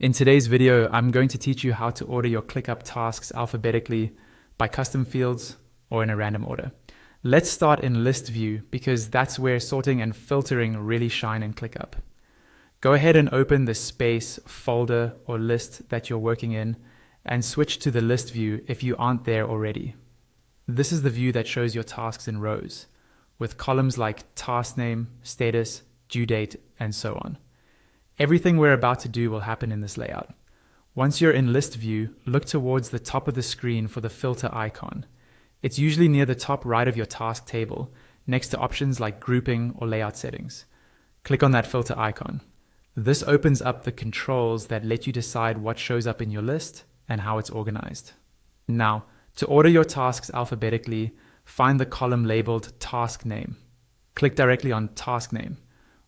In today's video, I'm going to teach you how to order your ClickUp tasks alphabetically by custom fields or in a random order. Let's start in list view because that's where sorting and filtering really shine in ClickUp. Go ahead and open the space, folder, or list that you're working in and switch to the list view if you aren't there already. This is the view that shows your tasks in rows, with columns like task name, status, due date, and so on. Everything we're about to do will happen in this layout. Once you're in list view, look towards the top of the screen for the filter icon. It's usually near the top right of your task table, next to options like grouping or layout settings. Click on that filter icon. This opens up the controls that let you decide what shows up in your list and how it's organized. Now, to order your tasks alphabetically, find the column labeled task name. Click directly on task name.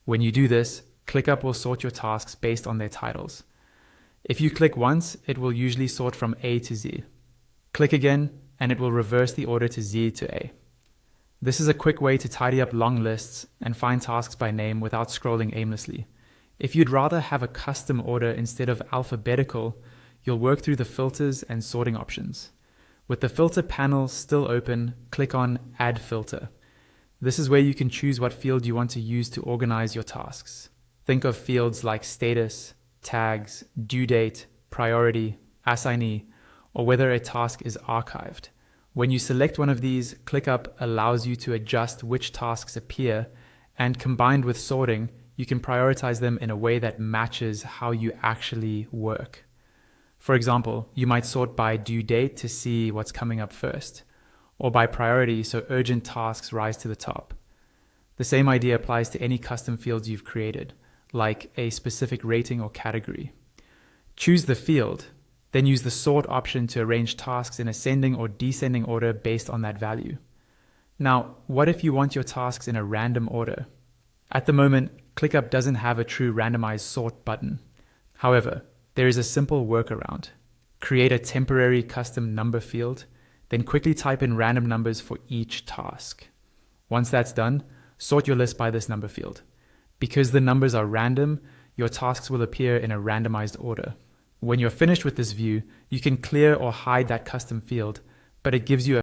When you do this, ClickUp will sort your tasks based on their titles. If you click once, it will usually sort from A to Z. Click again, and it will reverse the order to Z to A. This is a quick way to tidy up long lists and find tasks by name without scrolling aimlessly. If you'd rather have a custom order instead of alphabetical, you'll work through the filters and sorting options. With the filter panel still open, click on Add Filter. This is where you can choose what field you want to use to organize your tasks. Think of fields like status, tags, due date, priority, assignee, or whether a task is archived. When you select one of these, ClickUp allows you to adjust which tasks appear, and combined with sorting, you can prioritize them in a way that matches how you actually work. For example, you might sort by due date to see what's coming up first, or by priority so urgent tasks rise to the top. The same idea applies to any custom fields you've created, like a specific rating or category. Choose the field, then use the sort option to arrange tasks in ascending or descending order based on that value. Now, what if you want your tasks in a random order? At the moment, ClickUp doesn't have a true randomized sort button. However, there is a simple workaround. Create a temporary custom number field, then quickly type in random numbers for each task. Once that's done, sort your list by this number field. Because the numbers are random, your tasks will appear in a randomized order. When you're finished with this view, you can clear or hide that custom field, but it gives you a